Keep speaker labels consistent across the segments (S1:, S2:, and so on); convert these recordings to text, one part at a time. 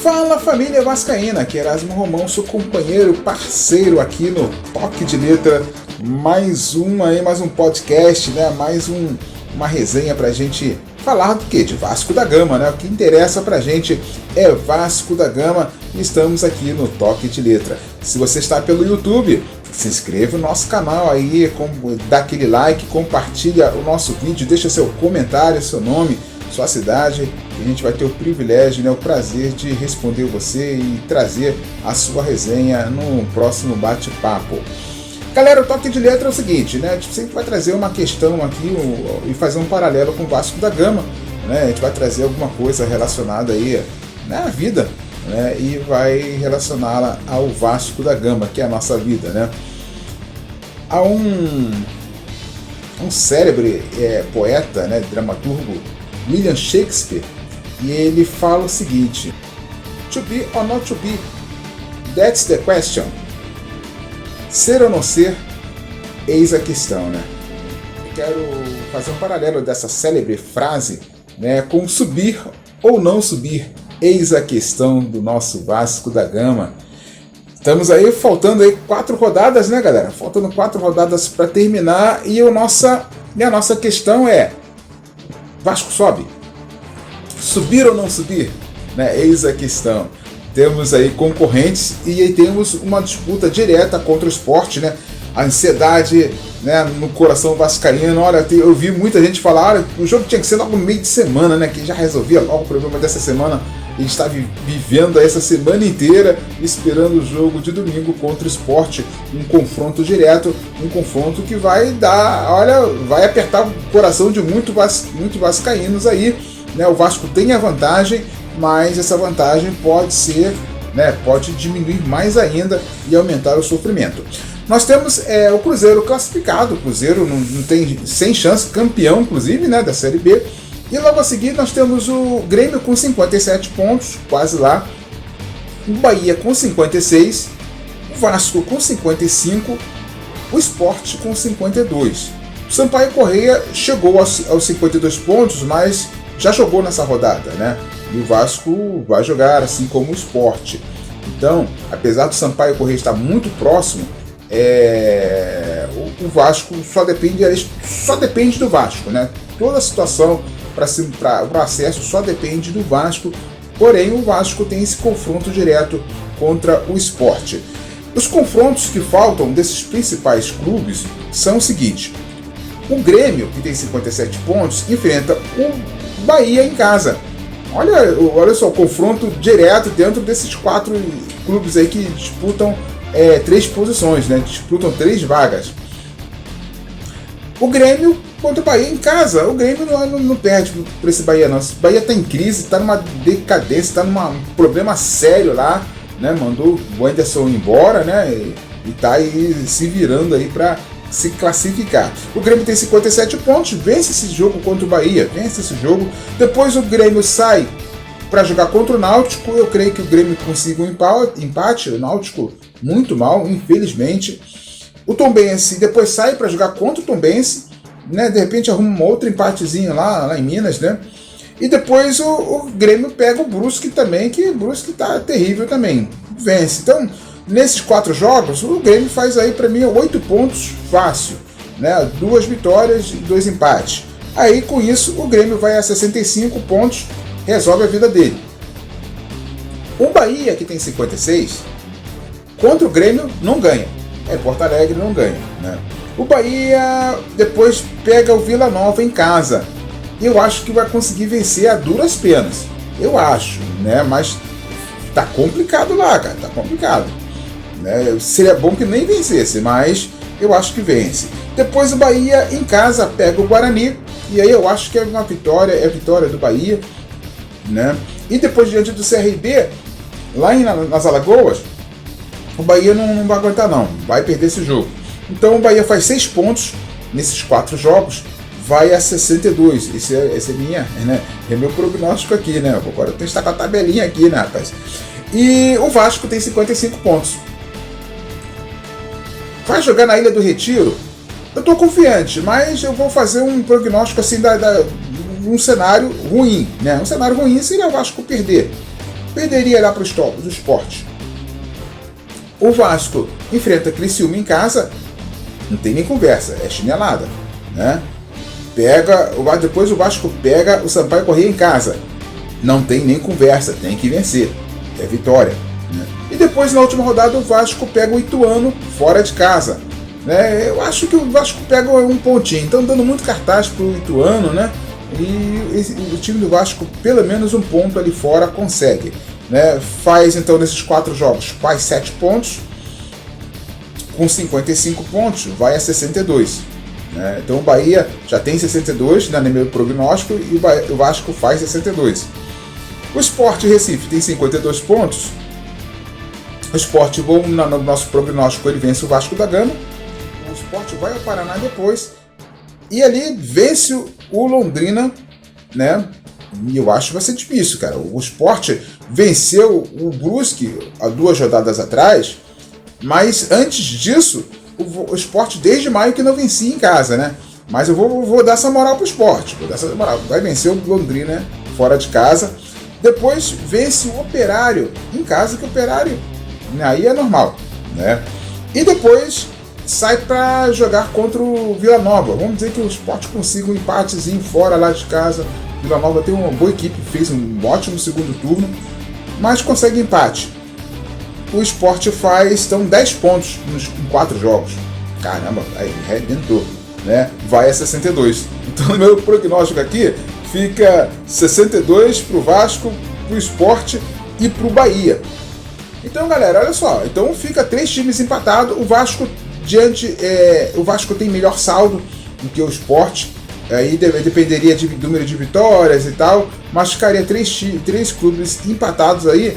S1: Fala família vascaína, aqui é Erasmo Romão, seu companheiro, parceiro aqui no Toque de Letra, mais um podcast, né? Uma resenha pra gente falar do quê? De Vasco da Gama, né? O que interessa pra gente é Vasco da Gama e estamos aqui no Toque de Letra. Se você está pelo YouTube, se inscreve no nosso canal aí, dá aquele like, compartilha o nosso vídeo, deixa seu comentário, seu nome, sua cidade, e a gente vai ter o privilégio, né, o prazer de responder você e trazer a sua resenha no próximo bate-papo. Galera, o Toque de Letra é o seguinte, né, a gente sempre vai trazer uma questão aqui e fazer um paralelo com o Vasco da Gama, né, a gente vai trazer alguma coisa relacionada aí, né, à vida, né, e vai relacioná-la ao Vasco da Gama, que é a nossa vida, né. Há um célebre poeta, né, dramaturgo, William Shakespeare, e ele fala o seguinte: To be or not to be, that's the question. Ser ou não ser, eis a questão, né? Eu quero fazer um paralelo dessa célebre frase, né, com subir ou não subir, eis a questão do nosso Vasco da Gama. Estamos aí, faltando aí 4 rodadas, né, galera? Faltando 4 rodadas para terminar e a nossa questão é: Vasco sobe? Subir ou não subir? Né? Eis a questão. Temos aí concorrentes e aí temos uma disputa direta contra o Sport, né? A ansiedade, né, no coração vascaíno. Olha, eu vi muita gente falar que o jogo tinha que ser logo no meio de semana, né? Que já resolvia logo o problema dessa semana. A gente está vivendo essa semana inteira esperando o jogo de domingo contra o Sport, um confronto direto, um confronto que vai vai apertar o coração de muito vascaínos aí, né? O Vasco tem a vantagem, mas essa vantagem pode ser, né, pode diminuir mais ainda e aumentar o sofrimento. Nós temos o Cruzeiro classificado, o Cruzeiro não tem sem chance, campeão inclusive, né, da Série B. E logo a seguir nós temos o Grêmio com 57 pontos, quase lá, o Bahia com 56, o Vasco com 55, o Sport com 52. O Sampaio Corrêa chegou aos 52 pontos, mas já jogou nessa rodada, né? E o Vasco vai jogar, assim como o Sport. Então, apesar do Sampaio Corrêa estar muito próximo, o Vasco só depende do Vasco, né? Toda a situação para o acesso só depende do Vasco, porém o Vasco tem esse confronto direto contra o Sport. Os confrontos que faltam desses principais clubes são o seguinte: o Grêmio, que tem 57 pontos, enfrenta o Bahia em casa. Olha só, o confronto direto dentro desses 4 clubes aí que disputam 3 posições, né? Disputam 3 vagas. O Grêmio contra o Bahia em casa. O Grêmio não perde para esse Bahia, não. Esse Bahia está em crise, está numa decadência, está num problema sério lá, né? Mandou o Anderson embora, né? E está aí se virando aí para se classificar. O Grêmio tem 57 pontos, vence esse jogo contra o Bahia, vence esse jogo. Depois o Grêmio sai para jogar contra o Náutico. Eu creio que o Grêmio consiga um empate. O Náutico muito mal, infelizmente. O Tombense depois sai para jogar contra o Tombense, né? De repente arruma um outro empatezinho lá em Minas, né? E depois o Grêmio pega o Brusque também, que o Brusque tá terrível também, vence. Então, nesses 4 jogos, o Grêmio faz aí para mim 8 pontos fácil, né? 2 vitórias e 2 empates. Aí com isso o Grêmio vai a 65 pontos, resolve a vida dele. O Bahia, que tem 56, contra o Grêmio não ganha. Porto Alegre não ganha, né? O Bahia depois pega o Vila Nova em casa. Eu acho que vai conseguir vencer a duras penas. Eu acho, né? Mas tá complicado lá, cara. Tá complicado, né? Seria bom que nem vencesse, mas eu acho que vence. Depois o Bahia em casa pega o Guarani. E aí eu acho que é uma vitória, é a vitória do Bahia, né? E depois diante do CRB, lá nas Alagoas, o Bahia não vai aguentar não, vai perder esse jogo. Então o Bahia faz 6 pontos nesses 4 jogos, vai a 62. Esse é meu prognóstico aqui, né? Agora eu tenho que estar com a tabelinha aqui, né, rapaz? E o Vasco tem 55 pontos. Vai jogar na Ilha do Retiro? Eu tô confiante, mas eu vou fazer um prognóstico assim um cenário ruim, né? Um cenário ruim seria o Vasco perder. perderia lá para o Sport. O Vasco enfrenta Criciúma em casa, não tem nem conversa, é chinelada, né? Depois o Vasco pega o Sampaio Corrêa em casa, não tem nem conversa, tem que vencer, é vitória, né? E depois na última rodada o Vasco pega o Ituano fora de casa, né? Eu acho que o Vasco pega um pontinho, então dando muito cartaz para o Ituano, né? E o time do Vasco pelo menos um ponto ali fora consegue, né? Faz então nesses 4 jogos, faz 7 pontos, com 55 pontos vai a 62, né? Então o Bahia já tem 62, né, no meu prognóstico, e o Vasco faz 62. O Sport Recife tem 52 pontos. O Sport, no nosso prognóstico, ele vence o Vasco da Gama. O Sport vai ao Paraná depois e ali vence o Londrina, né? E eu acho que vai ser difícil, cara. O Sport venceu o Brusque há 2 rodadas atrás, mas antes disso, o Sport desde maio que não vencia em casa, né? Mas eu vou dar essa moral pro Sport. Vou dar essa moral. Vai vencer o Londrina fora de casa. Depois vence o Operário em casa, que o Operário aí é normal, né? E depois sai para jogar contra o Vila Nova. Vamos dizer que o Sport consiga um empatezinho fora lá de casa. Vila Nova tem uma boa equipe, fez um ótimo segundo turno, mas consegue empate. O Sport faz então 10 pontos em 4 jogos. Caramba, aí arrebentou, né? Vai a 62. Então no meu prognóstico aqui fica 62 para o Vasco, para o Sport e para o Bahia. Então, galera, olha só. Então fica 3 times empatados. O Vasco o Vasco tem melhor saldo do que o Sport. Aí dependeria do número de vitórias e tal, mas ficaria 3 clubes empatados aí,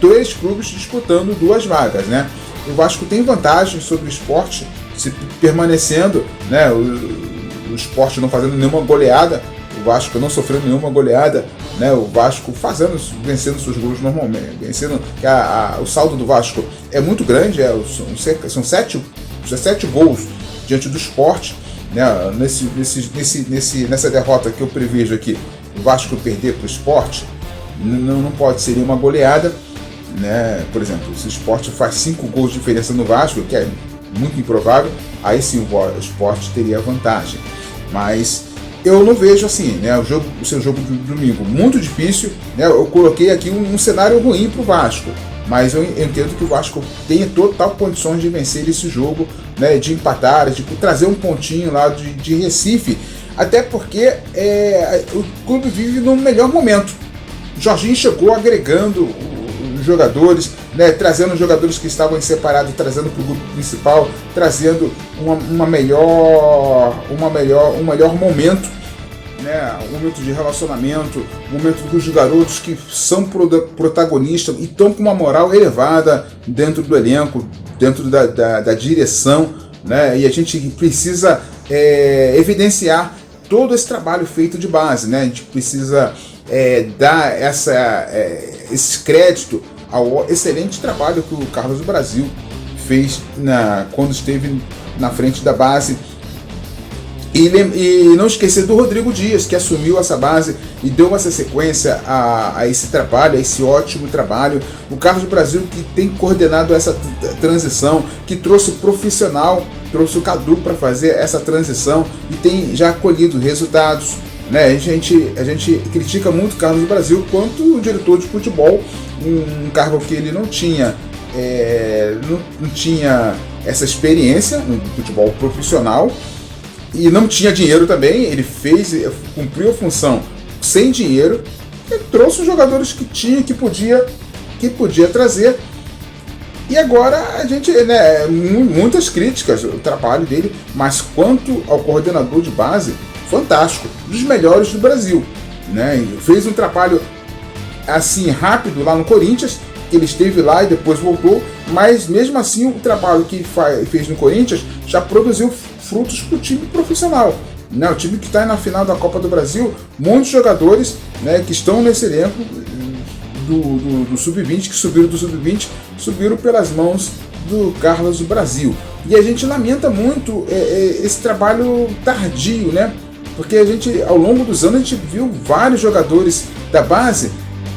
S1: 2 clubes disputando 2 vagas, né? O Vasco tem vantagem sobre o Sport, se permanecendo, né? O Sport não fazendo nenhuma goleada, o Vasco não sofrendo nenhuma goleada, né? O Vasco vencendo seus gols normalmente, o saldo do Vasco é muito grande, são 17 gols diante do Sport, né? Nessa derrota que eu prevejo aqui, o Vasco perder para o Sport, não pode ser uma goleada, né? Por exemplo, se o Sport faz 5 gols de diferença no Vasco, que é muito improvável, aí sim o Sport teria vantagem. Mas eu não vejo assim, né? O seu jogo de domingo muito difícil, né? Eu coloquei aqui um cenário ruim para o Vasco, mas eu entendo que o Vasco tenha total condições de vencer esse jogo, né? De empatar, de trazer um pontinho lá de Recife, até porque o clube vive no melhor momento. O Jorginho chegou agregando os jogadores, né? Trazendo os jogadores que estavam separados, trazendo para o grupo principal, trazendo um melhor momento, né? Um momento de relacionamento, um momento dos garotos que são protagonistas e estão com uma moral elevada dentro do elenco, dentro da direção, né? E a gente precisa evidenciar todo esse trabalho feito de base, né? A gente precisa dar esse crédito ao excelente trabalho que o Carlos Brasil fez quando esteve na frente da base. E não esquecer do Rodrigo Dias, que assumiu essa base e deu essa sequência a esse trabalho, a esse ótimo trabalho. O Carlos Brasil, que tem coordenado essa transição, que trouxe o profissional, trouxe o Cadu para fazer essa transição e tem já colhido resultados, né? A gente critica muito o Carlos Brasil quanto o diretor de futebol, um cargo que ele não tinha essa experiência no futebol profissional. E não tinha dinheiro também, ele cumpriu a função sem dinheiro, e trouxe os jogadores que tinha, que podia trazer. E agora a gente, né, muitas críticas ao trabalho dele, mas quanto ao coordenador de base, fantástico, dos melhores do Brasil, né? Ele fez um trabalho assim rápido lá no Corinthians, ele esteve lá e depois voltou, mas mesmo assim o trabalho que fez no Corinthians já produziu frutos para o time profissional, né? O time que está na final da Copa do Brasil, muitos jogadores, né, que estão nesse elenco do Sub-20, que subiram do Sub-20, subiram pelas mãos do Carlos Brasil. E a gente lamenta muito esse trabalho tardio, né? Porque a gente, ao longo dos anos, a gente viu vários jogadores da base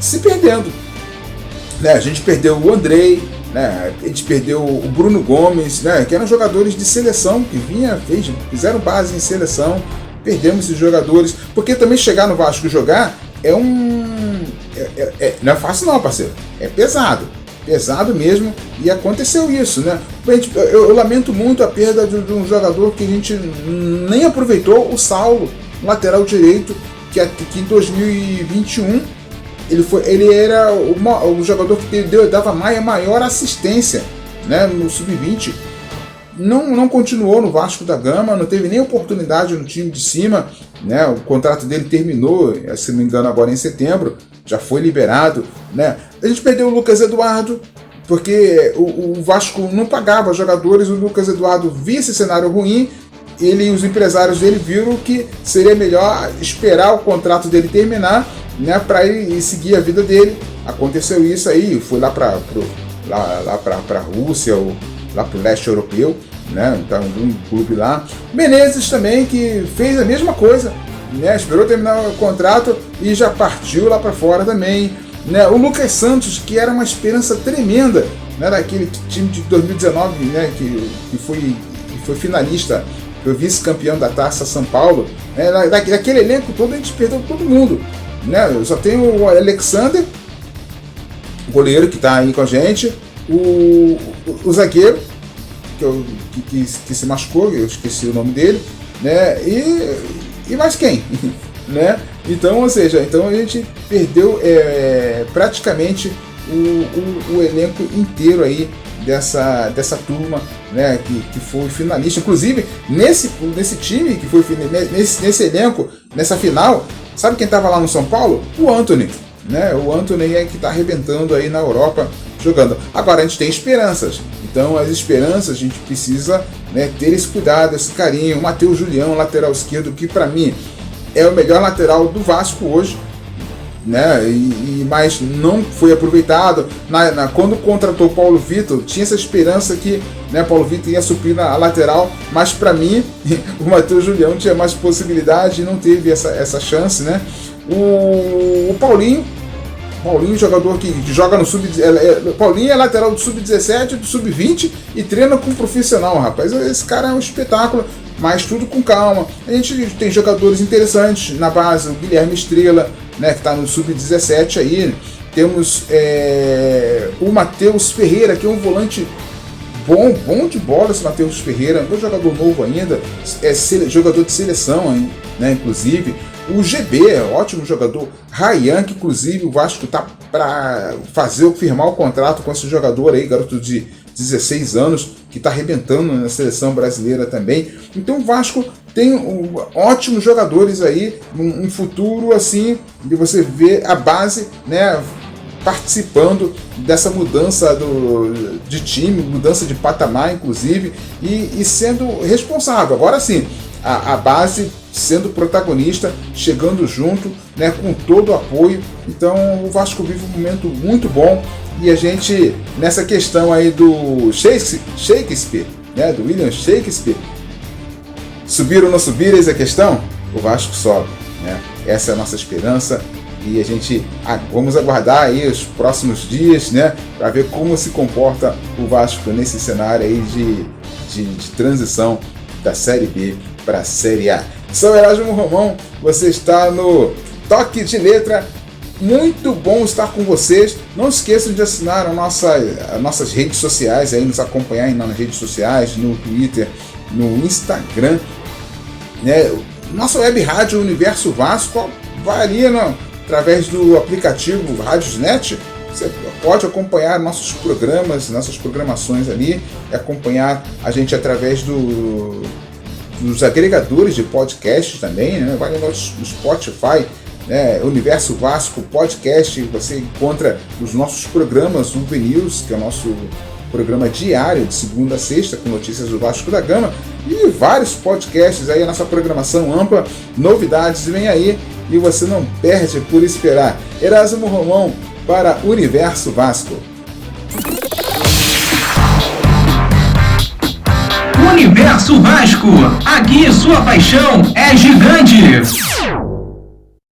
S1: se perdendo, né? A gente perdeu o Andrei, né? A gente perdeu o Bruno Gomes, né? Que eram jogadores de seleção que fizeram base em seleção. Perdemos esses jogadores, porque também chegar no Vasco e jogar não é fácil não, parceiro. É pesado mesmo, e aconteceu isso, né? Eu lamento muito a perda de um jogador que a gente nem aproveitou, o Saulo, lateral direito, que em 2021 ele era o jogador que dava a maior assistência, né, no Sub-20. Não continuou no Vasco da Gama, não teve nem oportunidade no time de cima, né? O contrato dele terminou, se não me engano, agora em setembro, já foi liberado, né? A gente perdeu o Lucas Eduardo, porque o Vasco não pagava jogadores, o Lucas Eduardo via esse cenário ruim, ele e os empresários dele viram que seria melhor esperar o contrato dele terminar, né, para ele seguir a vida dele. Aconteceu isso aí, foi lá para a Rússia, ou lá para o leste europeu, né? Então, um clube lá. Menezes também, que fez a mesma coisa, né? Esperou terminar o contrato e já partiu lá para fora também, né? O Lucas Santos, que era uma esperança tremenda, né, daquele time de 2019, né, que foi finalista, foi vice-campeão da Taça São Paulo, né? Daquele elenco todo a gente perdeu todo mundo, né? Eu só tenho o Alexander, o goleiro que está aí com a gente, o zagueiro que se machucou, eu esqueci o nome dele, né? E mais quem? Né? Então, ou seja, a gente perdeu praticamente o elenco inteiro aí dessa turma, né, que foi finalista. Inclusive, nesse time que foi nesse elenco, nessa final, sabe quem estava lá no São Paulo? O Antony, né? O Antony é que está arrebentando aí na Europa jogando. Agora a gente tem esperanças, então as esperanças a gente precisa, né, ter esse cuidado, esse carinho. O Matheus Julião, lateral esquerdo, que para mim é o melhor lateral do Vasco hoje, né? Mas não foi aproveitado. Quando contratou o Paulo Vitor, tinha essa esperança que, né, Paulo Vitor ia suprir na lateral, mas para mim o Matheus Julião tinha mais possibilidade e não teve essa chance, né? O Paulinho, jogador que joga no Paulinho é lateral do Sub-17 e do Sub-20 e treina com um profissional, rapaz. Esse cara é um espetáculo, mas tudo com calma. A gente tem jogadores interessantes na base, o Guilherme Estrela, né, que está no Sub-17 aí. Temos o Matheus Ferreira, que é um volante bom de bola. Esse Matheus Ferreira é um jogador novo ainda, jogador de seleção, hein, né, inclusive. O GB é um ótimo jogador. Ryan, que inclusive o Vasco tá para firmar o contrato com esse jogador aí, garoto de 16 anos, que está arrebentando na seleção brasileira também. Então o Vasco tem ótimos jogadores aí, um futuro assim, de você ver a base, né, participando dessa mudança de time, mudança de patamar, inclusive, e sendo responsável. Agora sim, a base sendo protagonista, chegando junto, né, com todo o apoio. Então o Vasco vive um momento muito bom, e a gente, nessa questão aí do Shakespeare, né, do William Shakespeare, subir ou não subir, essa é a questão, o Vasco sobe, né? Essa é a nossa esperança, e a gente vamos aguardar aí os próximos dias, né, para ver como se comporta o Vasco nesse cenário aí de transição da Série B para a Série A. Sou Erasmo Romão, você está no Toque de Letra. Muito bom estar com vocês. Não esqueçam de assinar as nossas redes sociais, aí, nos acompanhar nas redes sociais, no Twitter, no Instagram, né? Nossa web rádio Universo Vasco varia através do aplicativo Radiosnet. Você pode acompanhar nossos programas, nossas programações ali, e acompanhar a gente através dos agregadores de podcasts também, né? Vai no Spotify, né? Universo Vasco Podcast, você encontra os nossos programas, o VNews, que é o nosso programa diário de segunda a sexta com notícias do Vasco da Gama, e vários podcasts aí, a nossa programação ampla, novidades vem aí e você não perde por esperar. Erasmo Romão para Universo Vasco.
S2: Universo Vasco, aqui sua paixão é gigante.